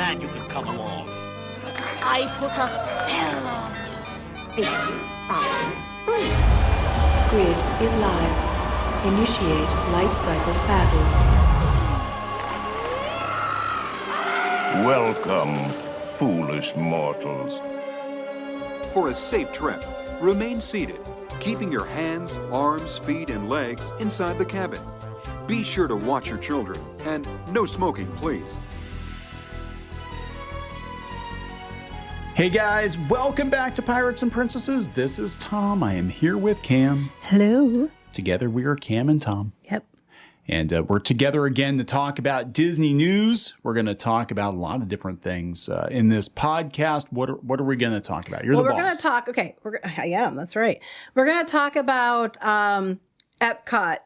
glad you could come along. I put a spell on you. Grid is live. Initiate light cycle battle. Welcome, foolish mortals. For a safe trip, remain seated, keeping your hands, arms, feet, and legs inside the cabin. Be sure to watch your children, and no smoking, please. Hey guys, welcome back to Pirates and Princesses. This is Tom. I am here with Cam. Hello. Together we are Cam and Tom. Yep. And we're together again to talk about Disney news. We're going to talk about a lot of different things in this podcast. What are we going to talk about? You're the boss. We're going to talk. Okay, I am. That's right. We're going to talk about Epcot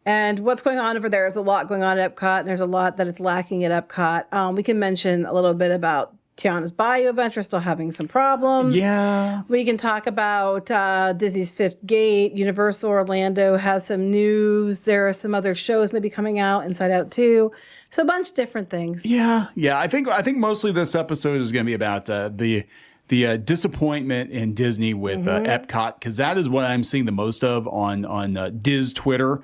and what's going on over there. There's a lot going on at Epcot, and there's a lot that is lacking at Epcot. We can mention a little bit about Tiana's Bayou Adventure still having some problems. Yeah. We can talk about Disney's Fifth Gate. Universal Orlando has some news. There are some other shows maybe coming out, Inside Out 2. So a bunch of different things. Yeah. I think mostly this episode is going to be about the disappointment in Disney with Epcot, because that is what I'm seeing the most of on Diz Twitter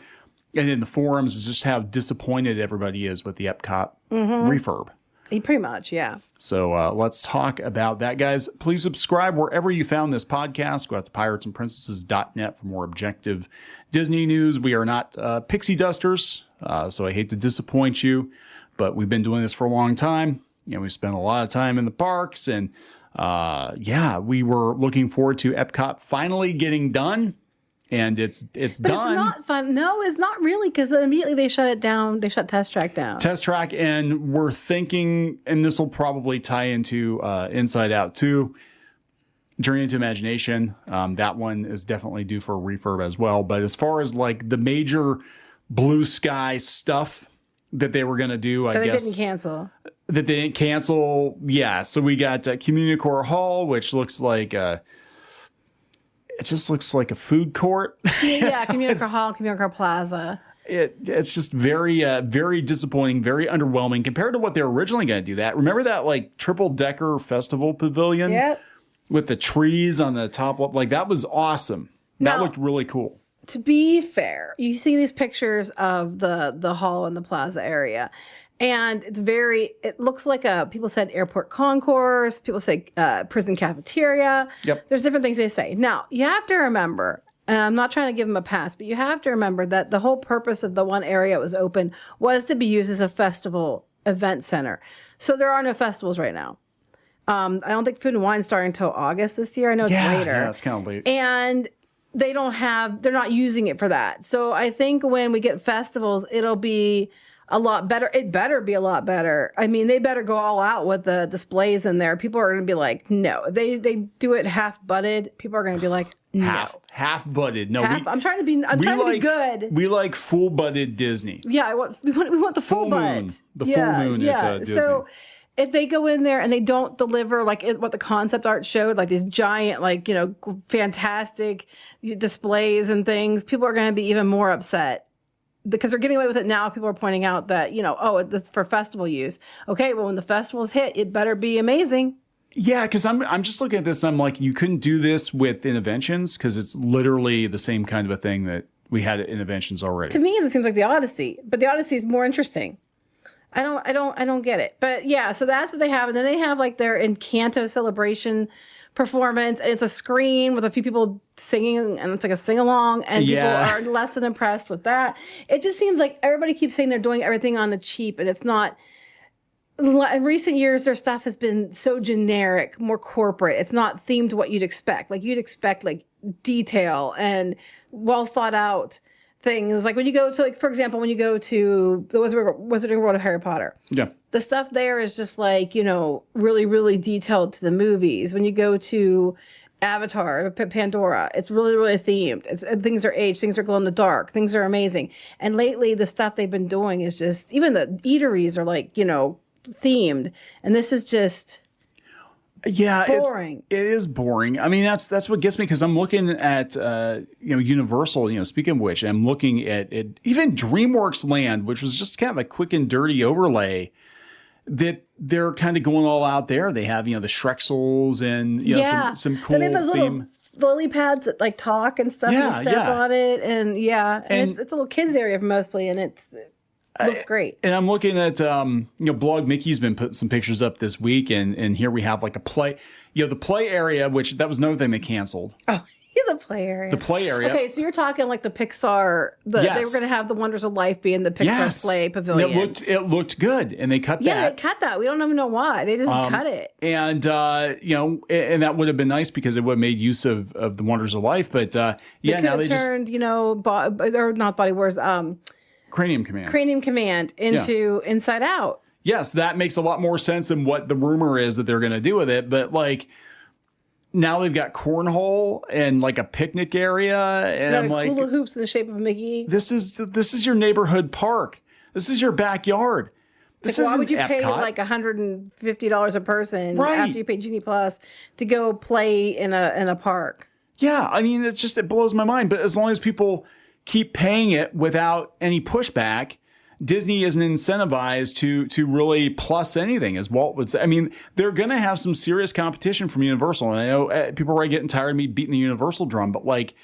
and in the forums, is just how disappointed everybody is with the Epcot refurb. Pretty much, yeah. So let's talk about that, guys. Please subscribe wherever you found this podcast. Go out to piratesandprincesses.net for more objective Disney news. We are not pixie dusters, so I hate to disappoint you, but we've been doing this for a long time. We spent a lot of time in the parks, and we were looking forward to Epcot finally getting done. And it's done. It's not fun. No, it's not really, because immediately they shut it down. They shut Test Track down. Test Track, and we're thinking, and this will probably tie into Inside Out 2, Journey into Imagination. That one is definitely due for a refurb as well. But as far as like the major blue sky stuff that they were going to do, I guess. They didn't cancel. That they didn't cancel. Yeah. So we got Communicore Hall, which looks like it just looks like a food court. Yeah, Communicore Hall, Communicore Plaza. It's just very, very disappointing, very underwhelming compared to what they're originally going to do. That remember that like triple decker festival pavilion, with the trees on the top, like that was awesome. That looked really cool. To be fair, you see these pictures of the hall and the plaza area. And it looks like people said airport concourse, people say prison cafeteria. Yep. There's different things they say. Now, you have to remember, and I'm not trying to give them a pass, but you have to remember that the whole purpose of the one area that was open was to be used as a festival event center. So there are no festivals right now. I don't think Food and Wine's starting until August this year. I know it's later. Yeah, it's kind of late. And they're not using it for that. So I think when we get festivals, it'll be a lot better. It better be a lot better. I mean, they better go all out with the displays in there. People are going to be like, no. They do it half-butted. People are going to be like, no. Half-butted. No, I'm trying to be good. We like full-butted Disney. Yeah, we want the full butt. The full moon at Disney. So if they go in there and they don't deliver like what the concept art showed, like these giant, fantastic displays and things, people are going to be even more upset. Because they're getting away with it now. People are pointing out that, it's for festival use. Okay, well, when the festivals hit, it better be amazing. Yeah, because I'm just looking at this and I'm like, you couldn't do this with Interventions because it's literally the same kind of a thing that we had at Interventions already. To me, it seems like the Odyssey, but the Odyssey is more interesting. I don't get it. But yeah, so that's what they have. And then they have like their Encanto celebration performance, and it's a screen with a few people singing, and it's like a sing-along, and people are less than impressed with that. It just seems like everybody keeps saying they're doing everything on the cheap, and it's not. In recent years, their stuff has been so generic, more corporate. It's not themed to what you'd expect. Like you'd expect like detail and well thought out things. Like when you go to, like, for example, when you go to the Wizarding World of Harry Potter. Yeah. The stuff there is just like, really, really detailed to the movies. When you go to Avatar, Pandora, it's really, really themed. Things are aged, things are glow in the dark, things are amazing. And lately, the stuff they've been doing is just, even the eateries are like, themed. And this is just boring. It is boring. I mean, that's what gets me, because I'm looking at Universal. Speaking of which, I'm looking at even DreamWorks Land, which was just kind of a quick and dirty overlay. that they're kind of going all out there. They have, the Shrexels and, some cool Then they have those theme. little lily pads that like talk and stuff. Yeah, You step on it. And it's a little kids area mostly. And it looks great. And I'm looking at, Blog Mickey's been putting some pictures up this week. And here we have like a play, the play area, which that was another thing they canceled. Oh, the play area. The play area. Okay, so you're talking like the Pixar. They were going to have the Wonders of Life be in the Pixar play pavilion. It looked good, and they cut that. Yeah, they cut that. We don't even know why. They just cut it. And and that would have been nice because it would have made use of the Wonders of Life. But now they turned or not Body Wars. Cranium Command. Cranium Command into Inside Out. Yes, that makes a lot more sense than what the rumor is that they're going to do with it. But like. Now they've got cornhole and like a picnic area, and I'm like, hula hoops in the shape of Mickey. This is your neighborhood park. This is your backyard. This why would you Epcot. pay like $150 a person right. after you pay Genie Plus to go play in a park? Yeah, I mean it blows my mind. But as long as people keep paying it without any pushback, Disney isn't incentivized to really plus anything, as Walt would say. I mean, they're going to have some serious competition from Universal. And I know people are getting tired of me beating the Universal drum, but like,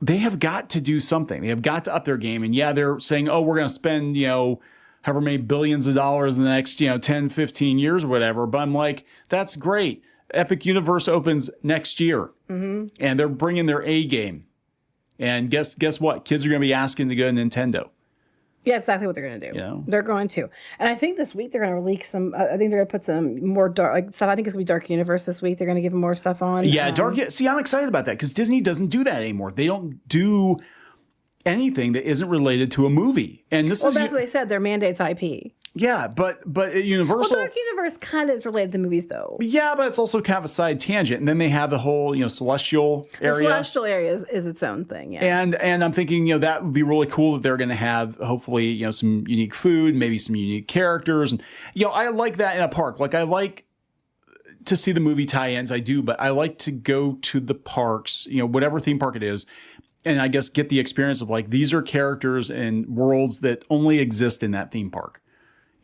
they have got to do something. They have got to up their game. And yeah, they're saying, oh, we're going to spend, however many billions of dollars in the next, 10, 15 years or whatever. But I'm like, that's great. Epic Universe opens next year. Mm-hmm. And they're bringing their A game. And guess what? Kids are going to be asking to go to Nintendo. Yeah, exactly what they're going to do. They're going to. And I think this week they're going to release some, I think they're going to put some more dark stuff. I think it's going to be Dark Universe this week. They're going to give them more stuff on. Yeah, See, I'm excited about that because Disney doesn't do that anymore. They don't do anything that isn't related to a movie. And that's what they said. Their mandate's IP. Yeah, but at Universal... Well, Dark Universe kind of is related to movies, though. Yeah, but it's also kind of a side tangent. And then they have the whole, Celestial area. The Celestial area is its own thing, yes. And I'm thinking, that would be really cool that they're going to have, hopefully, some unique food, maybe some unique characters. And, I like that in a park. Like, I like to see the movie tie-ins. I do, but I like to go to the parks, whatever theme park it is, and I guess get the experience of, like, these are characters and worlds that only exist in that theme park.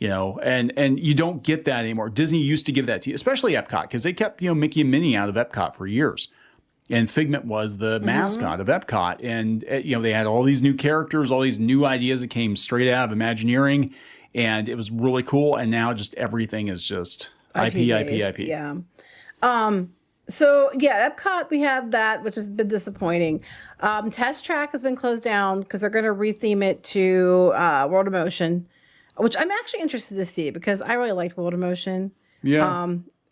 And you don't get that anymore. Disney used to give that to you, especially Epcot, because they kept, Mickey and Minnie out of Epcot for years. And Figment was the mascot of Epcot. And, they had all these new characters, all these new ideas that came straight out of Imagineering. And it was really cool. And now just everything is just IP. Yeah. So, yeah, Epcot, we have that, which has been disappointing. Test Track has been closed down because they're going to retheme it to World of Motion, which I'm actually interested to see because I really liked World of Motion. Yeah.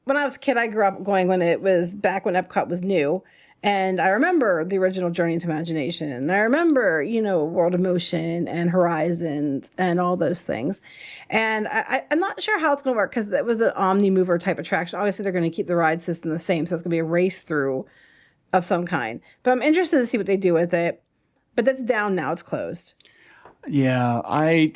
When I was a kid, I grew up going when it was back when Epcot was new. And I remember the original Journey into Imagination. And I remember, World of Motion and Horizons and all those things. And I'm not sure how it's going to work because it was an Omni-Mover type attraction. Obviously, they're going to keep the ride system the same. So it's going to be a race through of some kind. But I'm interested to see what they do with it. But that's down now. It's closed. Yeah, I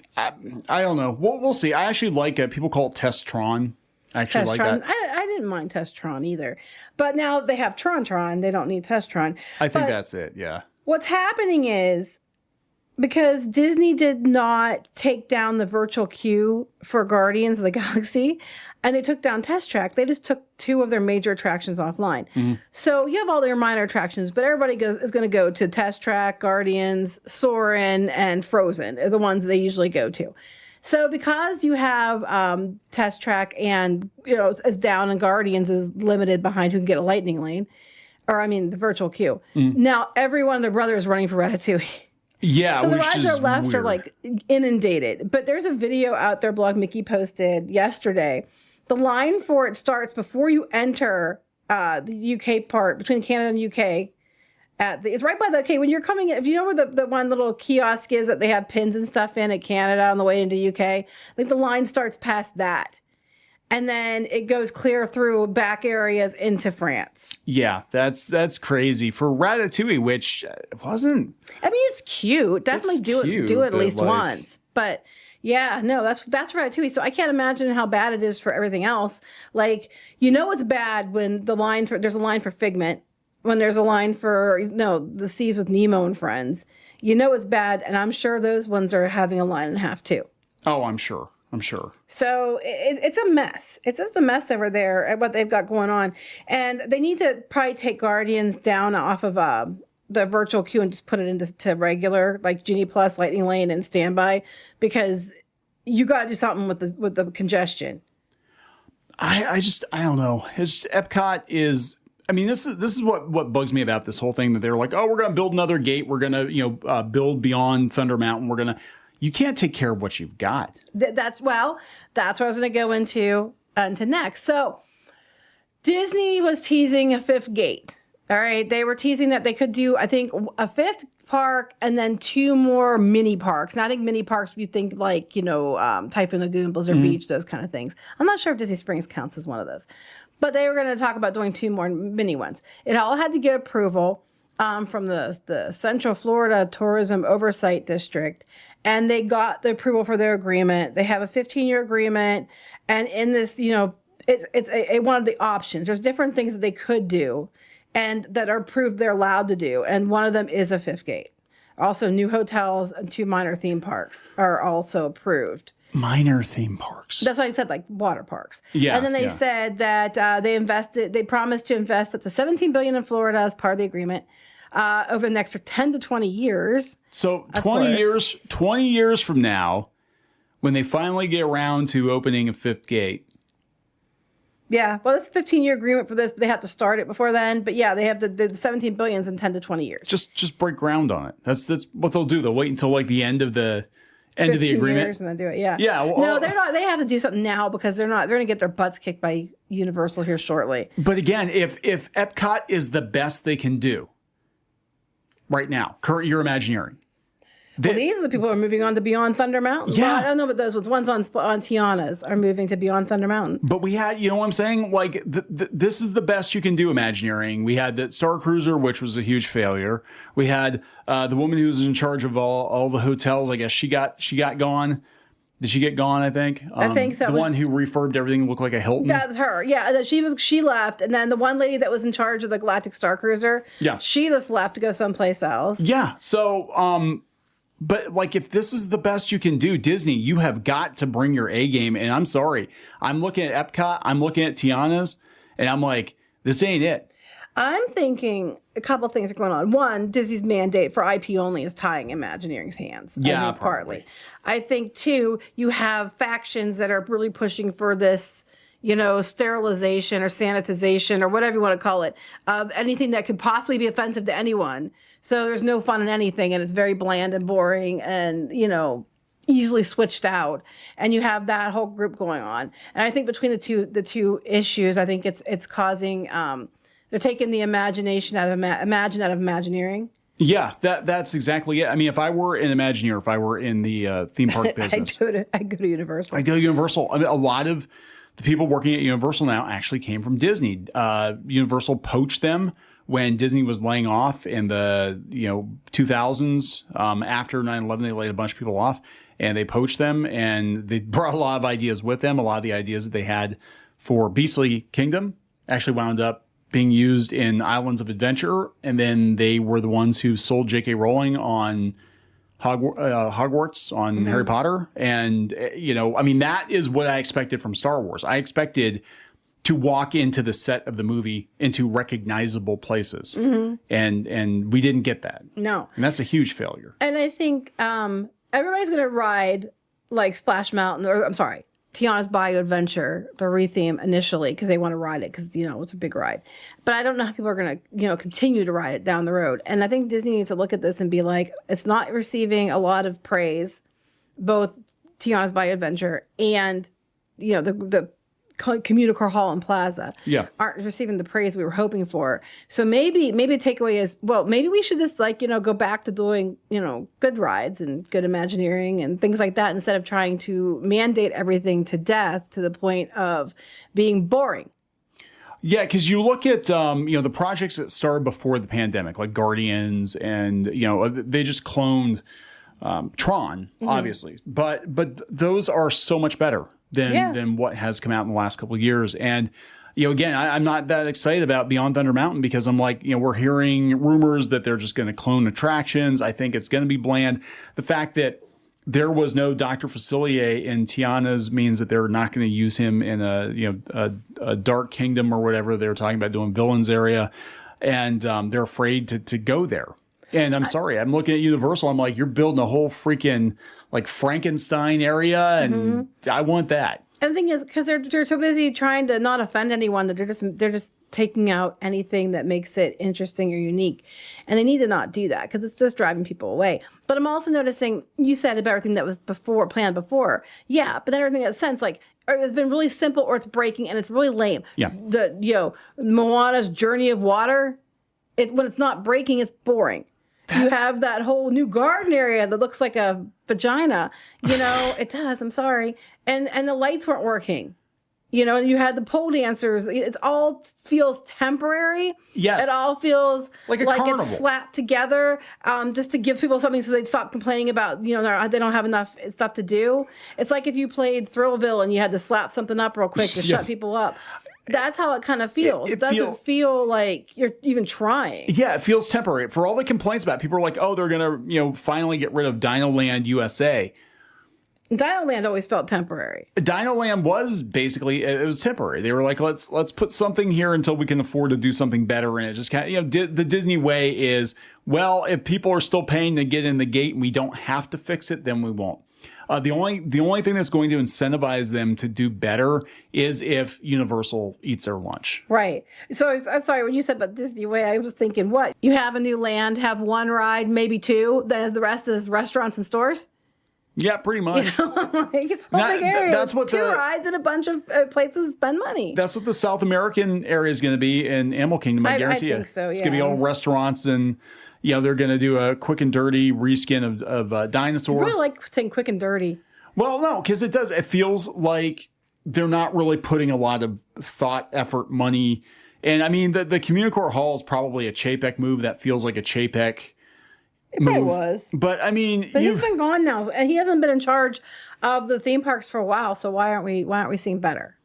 don't know. We'll see. I actually like it. People call it Testron. I actually like that. I didn't mind Testron either. But now they have Tron. They don't need Testron. I think that's it, yeah. What's happening is because Disney did not take down the virtual queue for Guardians of the Galaxy and they took down Test Track, they just took two of their major attractions offline. Mm-hmm. So you have all their minor attractions, but everybody is going to go to Test Track, Guardians, Soarin', and Frozen are the ones they usually go to. So because you have Test Track and, is down and Guardians is limited behind who can get a lightning lane, the virtual queue. Mm-hmm. Now every one of their brothers is running for Ratatouille. Yeah, so the rides are left are like inundated. But there's a video out there Blog Mickey posted yesterday. The line for it starts before you enter the UK part between Canada and UK. It's right by when you're coming in, if you know where the one little kiosk is that they have pins and stuff in at Canada on the way into UK, I think the line starts past that. And then it goes clear through back areas into France. Yeah, that's crazy for Ratatouille, which wasn't. It's cute. Definitely do it at least once. But yeah, no, that's Ratatouille. So I can't imagine how bad it is for everything else. Like, it's bad when there's a line for Figment, when there's a line for the Seas with Nemo and Friends. It's bad, and I'm sure those ones are having a line and a half too. Oh, I'm sure. I'm sure. So it's a mess. It's just a mess over there at what they've got going on. And they need to probably take Guardians down off of the virtual queue and just put it into regular, like Genie Plus, Lightning Lane, and Standby, because you got to do something with the congestion. I don't know. It's Epcot is. I mean, this is what bugs me about this whole thing, that they're like, oh, we're going to build another gate. We're going to build beyond Thunder Mountain. You can't take care of what you've got. That's what I was going to go into next. So Disney was teasing a fifth gate. All right. They were teasing that they could do, I think, a fifth park and then 2 more mini parks. Now, I think mini parks, you think like, Typhoon Lagoon, Blizzard Beach, those kind of things. I'm not sure if Disney Springs counts as one of those. But they were going to talk about doing 2 more mini ones. It all had to get approval from the Central Florida Tourism Oversight District. And they got the approval for their agreement. They have a 15-year agreement. And in this, it's one of the options. There's different things that they could do and that are approved they're allowed to do. And one of them is a fifth gate. Also, new hotels and 2 minor theme parks are also approved. Minor theme parks. That's why I said like water parks. Yeah. And then they said that they promised to invest up to $17 billion in Florida as part of the agreement over the next 10 to 20 years. So 20 years from now, when they finally get around to opening a fifth gate. Yeah, well, it's a 15-year agreement for this, but they have to start it before then. But yeah, they have the 17 billions in 10 to 20 years. Just break ground on it. That's what they'll do. They'll wait until like the end of the agreement years and then do it. Yeah. Yeah. Well, no, they're not. They have to do something now because they're going to get their butts kicked by Universal here shortly. But again, if Epcot is the best they can do right now, current year Imagineering. Well, these are the people who are moving on to Beyond Thunder Mountain. Yeah. Well, I don't know, but those ones on Tiana's are moving to Beyond Thunder Mountain. But we had, you know what I'm saying? Like, this is the best you can do, Imagineering. We had the Star Cruiser, which was a huge failure. We had the woman who was in charge of all the hotels. I guess she got gone. Did she get gone? I think. I think so. The one who refurbed everything looked like a Hilton. That's her. Yeah, she left, and then the one lady that was in charge of the Galactic Star Cruiser. Yeah. She just left to go someplace else. Yeah. So, but like, if this is the best you can do, Disney, you have got to bring your A game. And I'm sorry, I'm looking at Epcot, I'm looking at Tiana's, and I'm like, this ain't it. I'm thinking a couple of things are going on. One, Disney's mandate for IP only is tying Imagineering's hands. Yeah, partly. I think, 2, you have factions that are really pushing for this, sterilization or sanitization or whatever you want to call it, of anything that could possibly be offensive to anyone. So there's no fun in anything, and it's very bland and boring and, easily switched out. And you have that whole group going on. And I think between the two issues, I think it's causing, they're taking the imagination out of Imagineering. Yeah, that's exactly it. I mean, if I were an Imagineer, if I were in the theme park business, I'd go to Universal. I go to Universal. I mean, a lot of the people working at Universal now actually came from Disney. Universal poached them when Disney was laying off in the 2000s. After 9/11, they laid a bunch of people off, and they poached them, and they brought a lot of ideas with them. A lot of the ideas that they had for Beastly Kingdom actually wound up being used in Islands of Adventure, and then they were the ones who sold J.K. Rowling on Hogwarts, on Harry Potter. And, I mean, that is what I expected from Star Wars. I expected to walk into the set of the movie into recognizable places. And we didn't get that. No. And that's a huge failure. And I think everybody's going to ride like Splash Mountain, or I'm sorry, Tiana's Bayou Adventure, the retheme initially, because they want to ride it because, it's a big ride. But I don't know how people are going to, continue to ride it down the road. And I think Disney needs to look at this and be like, it's not receiving a lot of praise, both Tiana's Bayou Adventure and, the Communicore Hall and Plaza aren't receiving the praise we were hoping for. So maybe the takeaway is, well, maybe we should just go back to doing, good rides and good Imagineering and things like that, instead of trying to mandate everything to death to the point of being boring. Yeah, because you look at the projects that started before the pandemic, like Guardians, and they just cloned Tron, obviously, but those are so much better than what has come out in the last couple of years. And, again, I'm not that excited about Beyond Thunder Mountain because I'm like, we're hearing rumors that they're just going to clone attractions. I think it's going to be bland. The fact that there was no Dr. Facilier in Tiana's means that they're not going to use him in a Dark Kingdom or whatever they were talking about doing villains area. And they're afraid to go there. And I'm sorry, I'm looking at Universal. I'm like, you're building a whole freaking like Frankenstein area. And I want that. And the thing is, because they're so busy trying to not offend anyone, that they're just taking out anything that makes it interesting or unique. And they need to not do that because it's just driving people away. But I'm also noticing, you said about everything that was planned before. Yeah, but then everything that's sense, like, it's been really simple or it's breaking and it's really lame. Yeah. Moana's Journey of Water, when it's not breaking, it's boring. You have that whole new garden area that looks like a vagina. It does. I'm sorry. And the lights weren't working. You had the pole dancers. It all feels temporary. Yes. It all feels like carnival. It's slapped together just to give people something so they'd stop complaining about, they don't have enough stuff to do. It's like if you played Thrillville and you had to slap something up real quick to shut people up. That's how it kind of feels. It doesn't feel like you're even trying. Yeah, it feels temporary. For all the complaints about it, people are like, oh, they're going to, finally get rid of Dinoland USA. Dinoland always felt temporary. Dinoland was basically, it was temporary. They were like, let's put something here until we can afford to do something better. And it just kind of, the Disney way is, well, if people are still paying to get in the gate and we don't have to fix it, then we won't. The only thing that's going to incentivize them to do better is if Universal eats their lunch. Right. So I'm sorry, when you said about Disney Way, I was thinking, what? You have a new land, have one ride, maybe two, then the rest is restaurants and stores? Yeah, pretty much. It's a whole big area. That's what two rides and a bunch of places to spend money. That's what the South American area is going to be in Animal Kingdom. I guarantee you. I think so. Yeah. It's going to be all restaurants and. They're going to do a quick and dirty reskin of Dinosaur. I really like saying quick and dirty. Well, no, because it does. It feels like they're not really putting a lot of thought, effort, money. And I mean, the Communicore Hall is probably a Chapek move that feels like a Chapek move. It was. But I mean, he's been gone now, and he hasn't been in charge of the theme parks for a while. So why aren't we seeing better?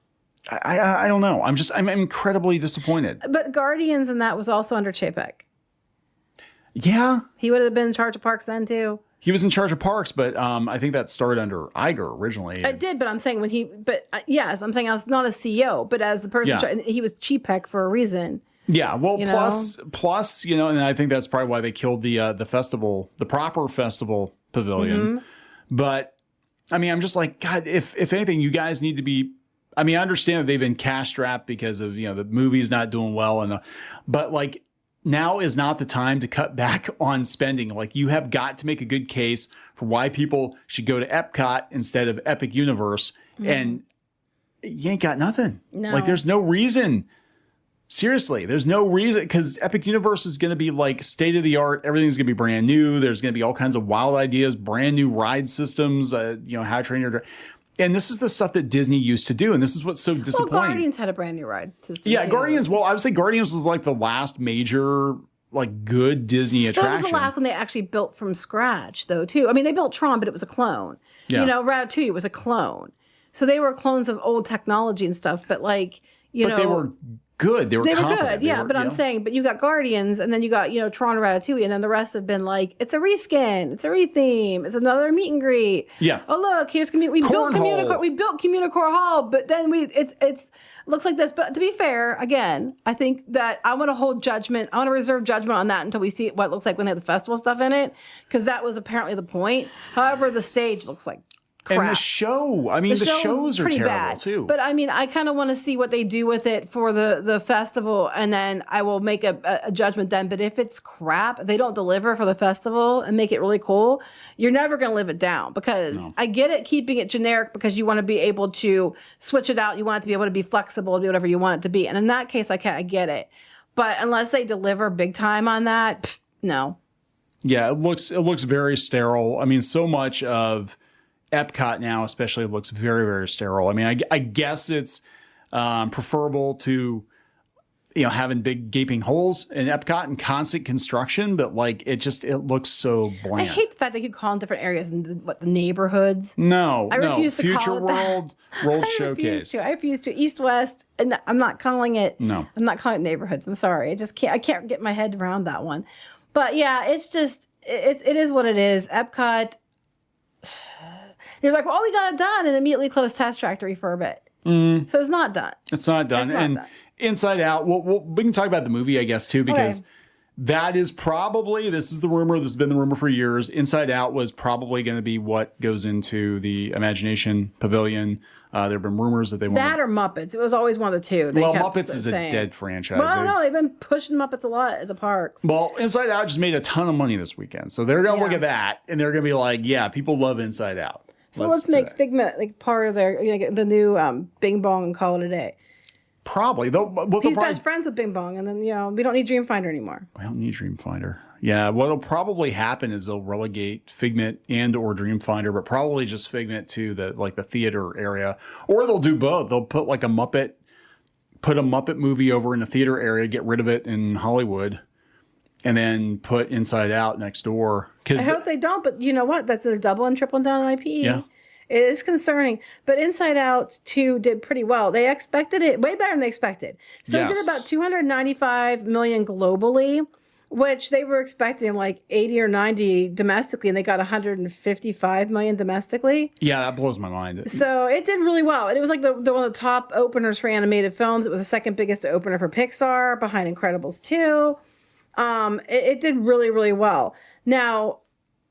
I don't know. I'm incredibly disappointed. But Guardians and that was also under Chapek. Yeah. He would have been in charge of parks then too. He was in charge of parks, but I think that started under Iger originally. It did, but I'm saying yes, I'm saying I was not a CEO, but as the person, he was Chapek for a reason. Yeah, well, plus, and I think that's probably why they killed the festival, the proper festival pavilion. Mm-hmm. But I mean, I'm just like, God, if anything, you guys need to be. I mean, I understand that they've been cash strapped because of the movie's not doing well, but like. Now is not the time to cut back on spending. Like, you have got to make a good case for why people should go to Epcot instead of Epic Universe. Mm. And you ain't got nothing. No. Like, there's no reason. Seriously, there's no reason, because Epic Universe is going to be like state of the art. Everything's going to be brand new. There's going to be all kinds of wild ideas, brand new ride systems, how to train your. And this is the stuff that Disney used to do. And this is what's so disappointing. Well, Guardians had a brand new ride system. Yeah, Guardians. Well, I would say Guardians was like the last major, like, good Disney attraction. That was the last one they actually built from scratch, though, too. I mean, they built Tron, but it was a clone. Yeah. Ratatouille was a clone. So they were clones of old technology and stuff. But, like, But they were good. They were good, yeah. But I'm saying, but you got Guardians, and then you got, Tron and Ratatouille, and then the rest have been like, it's a reskin, it's a retheme, it's another meet and greet. Yeah. Oh, look, we built Communicore Hall, but then it's looks like this. But to be fair, again, I think that I want to reserve judgment on that until we see what it looks like when they have the festival stuff in it, because that was apparently the point. However, the stage looks like crap. And the show, the shows are terrible bad, too. But I mean, I kind of want to see what they do with it for the festival, and then I will make a judgment then. But if it's crap, if they don't deliver for the festival and make it really cool, you're never going to live it down, because I get it keeping it generic because you want to be able to switch it out. You want it to be able to be flexible, to be whatever you want it to be. And in that case, I get it. But unless they deliver big time on that, no. Yeah, it looks very sterile. I mean, so much of Epcot now especially looks very, very sterile. I mean, I guess it's preferable to, having big gaping holes in Epcot and constant construction, but like it looks so bland. I hate the fact they keep calling different areas and the neighborhoods. No, I refuse to Future call it World, that. World Showcase. I refuse to. East West, and I'm not calling it. No, I'm not calling it neighborhoods. I'm sorry. I can't get my head around that one. But yeah, it's just it is what it is. Epcot. You're like, well, we got it done, and immediately close test track to refurb it. So it's not done. It's not done. It's not and done. Inside Out, we can talk about the movie, I guess, too, because that is probably, this is the rumor, this has been the rumor for years. Inside Out was probably going to be what goes into the Imagination Pavilion. There have been rumors that they want That or Muppets. It was always one of the two. Well, Muppets is a dead franchise. Well, I don't know. They've been pushing Muppets a lot at the parks. Well, Inside Out just made a ton of money this weekend. So they're going to look at that and they're going to be like, yeah, people love Inside Out. So let's make Figment like part of their, the new Bing Bong and call it a day. Probably. He's best friends with Bing Bong, and then, we don't need Dreamfinder anymore. We don't need Dreamfinder. Yeah, what'll probably happen is they'll relegate Figment and or Dreamfinder, but probably just Figment to the theater area. Or they'll do both. They'll put like put a Muppet movie over in the theater area, get rid of it in Hollywood, and then put Inside Out next door. I hope they don't, but you know what? That's a double and triple down on IP. Yeah. It is concerning, but Inside Out 2 did pretty well. They expected it way better than they expected. So it did about 295 million globally, which they were expecting like 80 or 90 domestically, and they got 155 million domestically. Yeah, that blows my mind. So it did really well. And it was like the one of the top openers for animated films. It was the second biggest opener for Pixar, behind Incredibles 2. It did really, really well. Now,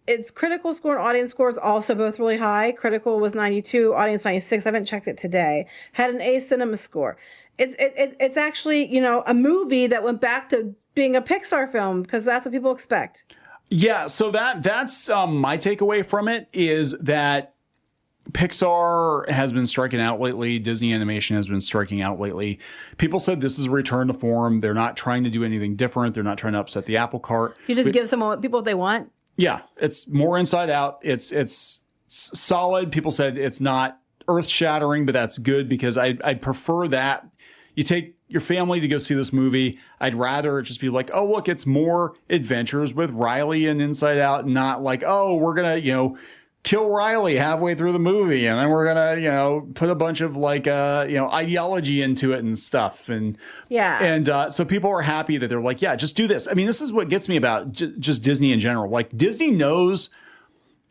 its critical score and audience scores also both really high. Critical was 92, audience 96. I haven't checked it today. Had an A cinema score. It's actually, a movie that went back to being a Pixar film because that's what people expect. Yeah, so that's my takeaway from it is that Pixar has been striking out lately. Disney Animation has been striking out lately. People said this is a return to form. They're not trying to do anything different. They're not trying to upset the apple cart. You just give people what they want. Yeah, it's more Inside Out. It's solid. People said it's not earth-shattering, but that's good because I'd prefer that. You take your family to go see this movie. I'd rather it just be like, oh, look, it's more adventures with Riley and Inside Out, not like, oh, we're going to, kill Riley halfway through the movie and then we're going to, put a bunch of ideology into it and stuff. And so people are happy that they're like, yeah, just do this. I mean, this is what gets me about just Disney in general. Like Disney knows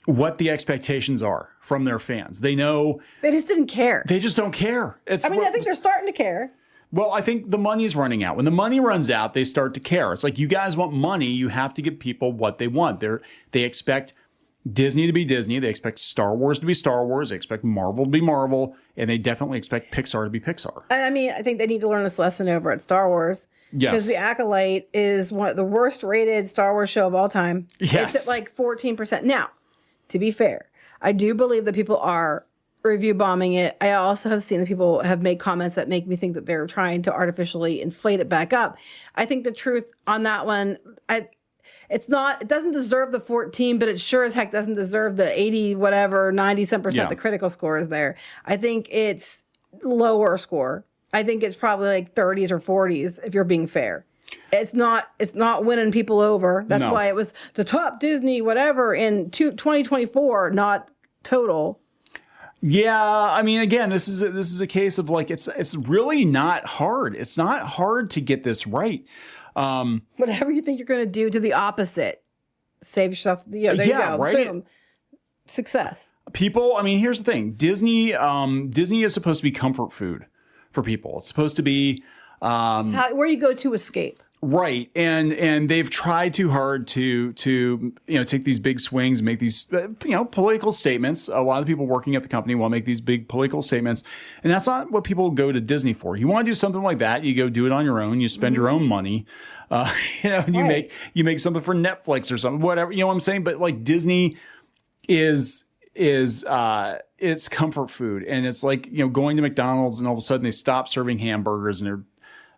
what the expectations are from their fans. They know. They just didn't care. They just don't care. I think they're starting to care. Well, I think the money's running out. When the money runs out, they start to care. It's like, you guys want money. You have to give people what they want. They expect Disney to be Disney. They expect Star Wars to be Star Wars. They expect Marvel to be Marvel. And they definitely expect Pixar to be Pixar. I think they need to learn this lesson over at Star Wars. Yes. Because The Acolyte is one of the worst rated Star Wars show of all time. Yes. It's at like 14%. Now, to be fair, I do believe that people are review bombing it. I also have seen that people have made comments that make me think that they're trying to artificially inflate it back up. I think the truth on that one, it doesn't deserve the 14, but it sure as heck doesn't deserve the 80, whatever, 90% the critical score is there. I think it's lower score. I think it's probably like 30s or 40s if you're being fair. It's not winning people over. That's why it was the top Disney whatever in 2024, not total. Yeah, I mean, again, this is a case of like it's really not hard. It's not hard to get this right. Whatever you think you're going to do the opposite, save yourself. There you go. Right? Boom. Success. People. I mean, here's the thing. Disney is supposed to be comfort food for people. It's supposed to be where you go to escape. Right. And they've tried too hard to take these big swings, make these, political statements. A lot of people working at the company want to make these big political statements. And that's not what people go to Disney for. You want to do something like that, you go do it on your own. You spend your own money. You make something for Netflix or something, whatever, you know what I'm saying? But like Disney is it's comfort food. And it's like, going to McDonald's and all of a sudden they stop serving hamburgers and they're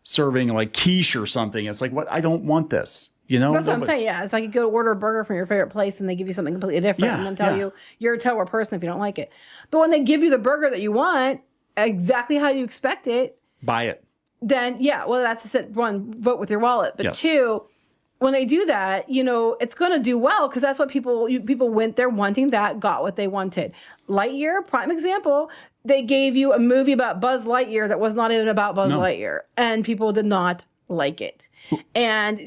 serving like quiche or something. It's like, what? I don't want this. That's what I'm saying. Yeah. It's like you go order a burger from your favorite place and they give you something completely different and then tell you you're a terrible person if you don't like it. But when they give you the burger that you want, exactly how you expect it, buy it. Then, that's one, vote with your wallet. But two, when they do that, it's going to do well because that's what people went there wanting that, got what they wanted. Lightyear, prime example. They gave you a movie about Buzz Lightyear that was not even about Buzz Lightyear. And people did not like it. And,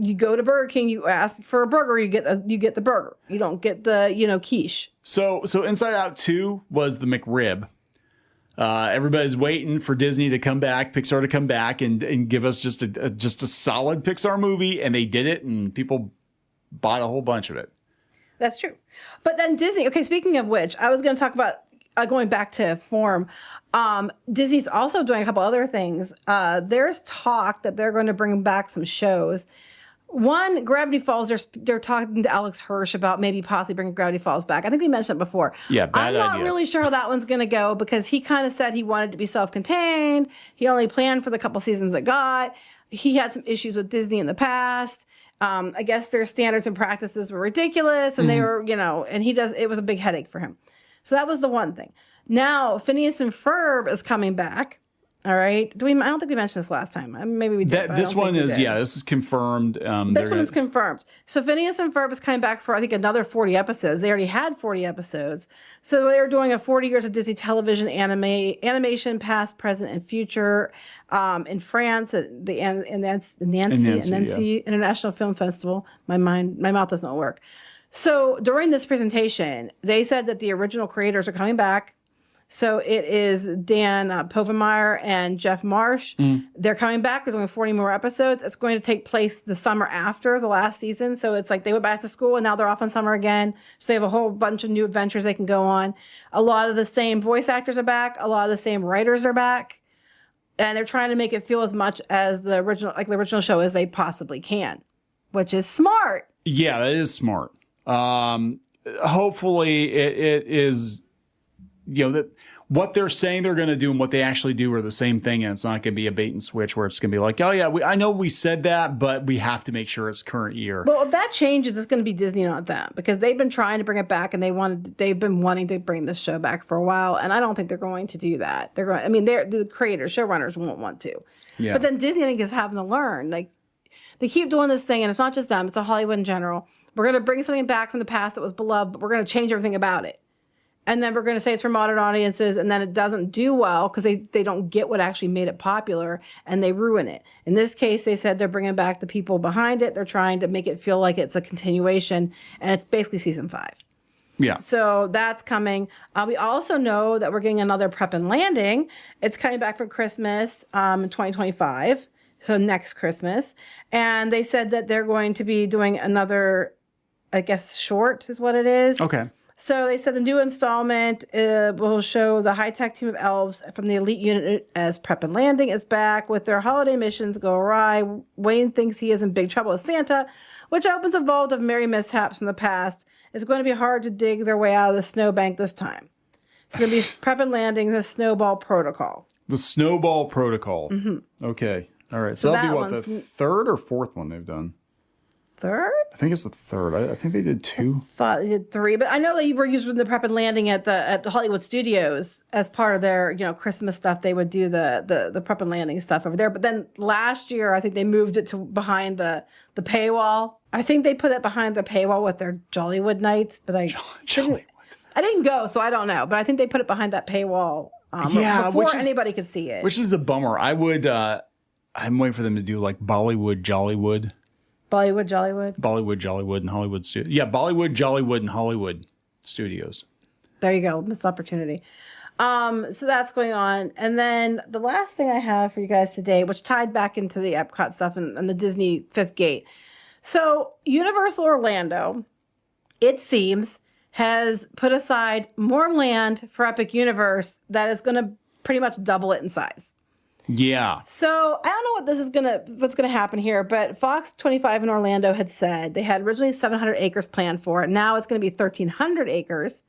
you go to Burger King, you ask for a burger, you get the burger. You don't get the, quiche. So Inside Out 2 was the McRib. Everybody's waiting for Disney to come back, Pixar to come back and give us just a solid Pixar movie, and they did it, and people bought a whole bunch of it. That's true. But then Disney, okay, speaking of which, I was going to talk about going back to form. Disney's also doing a couple other things. There's talk that they're going to bring back some shows. One, Gravity Falls, they're talking to Alex Hirsch about maybe possibly bringing Gravity Falls back. I think we mentioned it before. Yeah, bad idea. I'm not really sure how that one's going to go because he kind of said he wanted to be self-contained. He only planned for the couple seasons it got. He had some issues with Disney in the past. I guess their standards and practices were ridiculous, and they were, and it was a big headache for him. So that was the one thing. Now, Phineas and Ferb is coming back. All right. I don't think we mentioned this last time. Maybe we did. This one is, this is confirmed. This one is confirmed. So Phineas and Ferb is coming back for, I think, another 40 episodes. They already had 40 episodes. So they were doing a 40 years of Disney television animation, past, present, and future in France at the Nancy International Film Festival. My mouth doesn't work. So during this presentation, they said that the original creators are coming back. So it is Dan Povenmire and Jeff Marsh. They're coming back. They're doing 40 more episodes. It's going to take place the summer after the last season. So it's like they went back to school and now they're off on summer again. So they have a whole bunch of new adventures they can go on. A lot of the same voice actors are back. A lot of the same writers are back. And they're trying to make it feel as much as the original show as they possibly can, which is smart. Yeah, that is smart. Hopefully it is, that what they're saying they're going to do and what they actually do are the same thing. And it's not going to be a bait and switch where it's going to be like, oh yeah, I know we said that, but we have to make sure it's current year. Well, if that changes, it's going to be Disney, not them, because they've been trying to bring it back and they've been wanting to bring this show back for a while. And I don't think they're going to do that. They're the creators, showrunners won't want to. Yeah. But then Disney, I think, is having to learn. Like, they keep doing this thing, and it's not just them, it's a Hollywood in general. We're going to bring something back from the past that was beloved, but we're going to change everything about it. And then we're going to say it's for modern audiences, and then it doesn't do well because they don't get what actually made it popular, and they ruin it. In this case, they said they're bringing back the people behind it. They're trying to make it feel like it's a continuation, and it's basically season 5. Yeah. So that's coming. We also know that we're getting another Prep and Landing. It's coming back for Christmas in 2025, so next Christmas. And they said that they're going to be doing another, I guess, short is what it is. Okay. So they said the new installment will show the high-tech team of elves from the elite unit as Prep and Landing is back with their holiday missions go awry. Wayne thinks he is in big trouble with Santa, which opens a vault of merry mishaps from the past. It's going to be hard to dig their way out of the snowbank this time. It's going to be Prep and Landing, the Snowball Protocol. The Snowball Protocol. Mm-hmm. Okay. All right. So that'll be what, the third or fourth one they've done? Third? I think it's the third. I think they did 2. Thought they did 3, but I know they were using the Prep and Landing at the Hollywood Studios as part of their Christmas stuff. They would do the Prep and Landing stuff over there. But then last year, I think they moved it to behind the paywall. I think they put it behind the paywall with their Jollywood nights. But I didn't go, so I don't know. But I think they put it behind that paywall before anybody could see it. Which is a bummer. I'm waiting for them to do like Bollywood Jollywood. Bollywood, Jollywood? Bollywood, Jollywood, and Hollywood Studios. Yeah, Bollywood, Jollywood, and Hollywood Studios. There you go. Missed opportunity. So that's going on. And then the last thing I have for you guys today, which tied back into the Epcot stuff and the Disney Fifth Gate. So Universal Orlando, it seems, has put aside more land for Epic Universe that is going to pretty much double it in size. Yeah. So I don't know what's gonna happen here, but Fox 25 in Orlando had said they had originally 700 acres planned for it. Now it's going to be 1,300 acres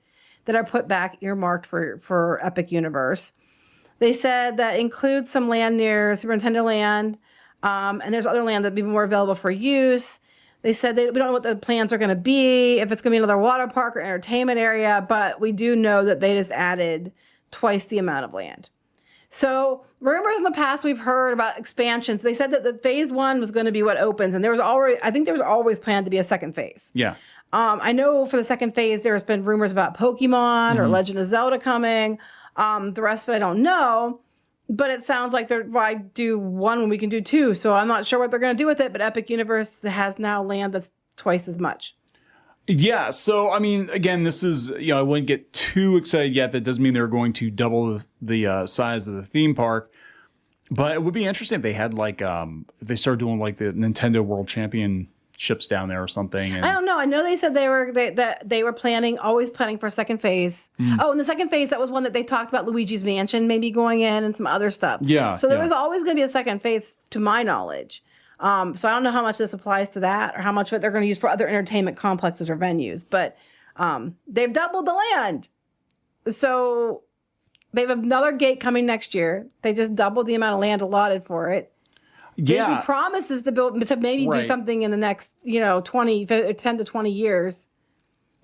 that are put back earmarked for Epic Universe. They said that includes some land near Superintendent Land, and there's other land that'd be more available for use. They said we don't know what the plans are going to be, if it's going to be another water park or entertainment area, but we do know that they just added twice the amount of land. So rumors in the past we've heard about expansions. They said that the phase 1 was going to be what opens, and there was always planned to be a second phase. Yeah. I know for the second phase there's been rumors about Pokemon or Legend of Zelda coming. The rest of it I don't know, But it sounds like why do one when we can do two? So I'm not sure what they're going to do with it. But Epic Universe has now land that's twice as much. Yeah. So, I mean, again, this is, I wouldn't get too excited yet. That doesn't mean they're going to double the size of the theme park. But it would be interesting if they had if they started doing like the Nintendo World Championships down there or something. And, I don't know. I know they said they were always planning for a second phase. Oh, and the second phase, that was one that they talked about Luigi's Mansion maybe going in and some other stuff. Yeah. So there was always going to be a second phase to my knowledge. So I don't know how much this applies to that or how much of it they're going to use for other entertainment complexes or venues. But they've doubled the land. So they have another gate coming next year. They just doubled the amount of land allotted for it. Yeah. Disney promises to maybe do something in the next, 10 to 20 years.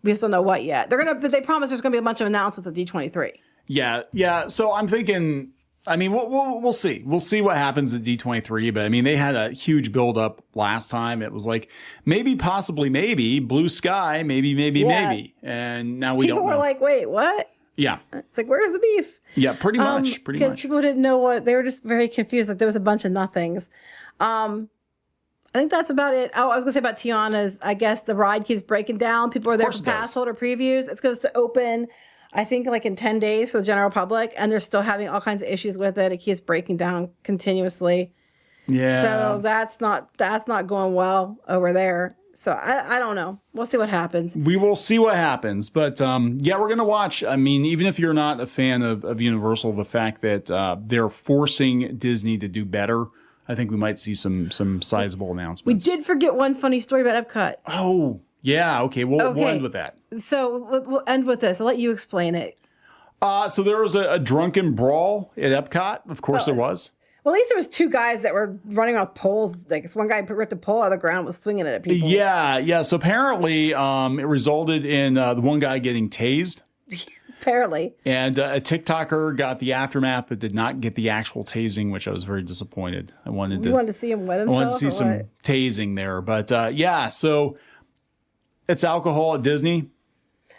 We just don't know what yet. But they promise there's going to be a bunch of announcements at D23. Yeah. Yeah. So I'm thinking, I mean, we'll see. We'll see what happens at D23. But I mean, they had a huge buildup last time. It was like possibly, blue sky, maybe. And now we don't know. People were like, wait, what? Yeah. It's like, where's the beef? Yeah, pretty much. Because people didn't know they were just very confused. Like there was a bunch of nothings. I think that's about it. Oh, I was going to say about Tiana's. I guess the ride keeps breaking down. People are there for pass holder previews. It's going to open, I think, like in 10 days for the general public. And they're still having all kinds of issues with it. It keeps breaking down continuously. Yeah. So that's not going well over there. So I don't know. We'll see what happens. We will see what happens. But we're going to watch. I mean, even if you're not a fan of Universal, the fact that they're forcing Disney to do better, I think we might see some sizable announcements. We did forget one funny story about Epcot. Oh, yeah. Okay. We'll end with that. So we'll end with this. I'll let you explain it. So there was a drunken brawl at Epcot. Of course there was. Well, at least there was two guys that were running off poles. Like this one guy ripped a pole out of the ground, was swinging it at people. Yeah. So apparently, it resulted in the one guy getting tased. Apparently. And a TikToker got the aftermath, but did not get the actual tasing, which I was very disappointed. You wanted to see him wet himself. I wanted to see some tasing there, but So it's alcohol at Disney.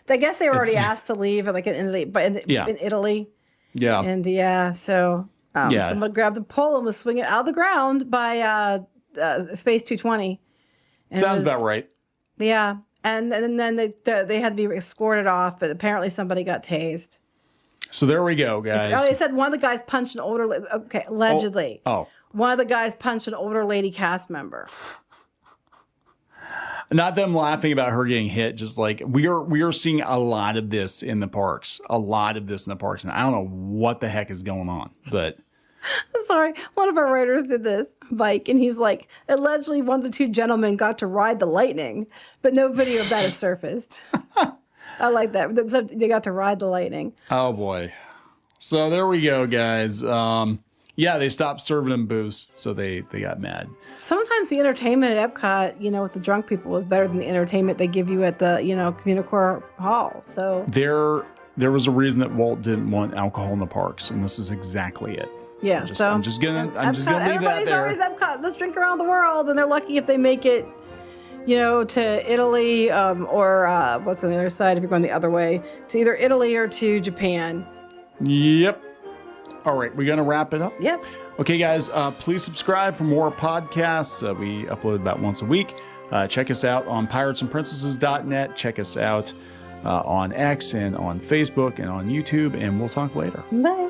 I guess they were already asked to leave, like in Italy. Yeah. And so. Someone grabbed a pole and was swinging it out of the ground by Space 220. Sounds about right. Yeah. And then they had to be escorted off, but apparently somebody got tased. So there we go, guys. They said one of the guys punched an older lady. Okay, allegedly. One of the guys punched an older lady cast member. Not them laughing about her getting hit, just like we are seeing a lot of this in the parks. And I don't know what the heck is going on, but... Sorry, one of our writers did this, Mike, and he's like, allegedly one of the two gentlemen got to ride the lightning, but no video of that has surfaced. I like that. They got to ride the lightning. Oh, boy. So there we go, guys. They stopped serving them booze, so they got mad. Sometimes the entertainment at Epcot, with the drunk people is better than the entertainment they give you at the, Communicore Hall. So there was a reason that Walt didn't want alcohol in the parks, and this is exactly it. Yeah, I'm just gonna leave that there. Everybody's always Epcot. Let's drink around the world, and they're lucky if they make it, to Italy or what's on the other side if you're going the other way. It's either Italy or to Japan. Yep. All right, we're gonna wrap it up. Yep. Okay, guys, please subscribe for more podcasts. We upload about once a week. Check us out on piratesandprincesses.net. Check us out on X and on Facebook and on YouTube, and we'll talk later. Bye.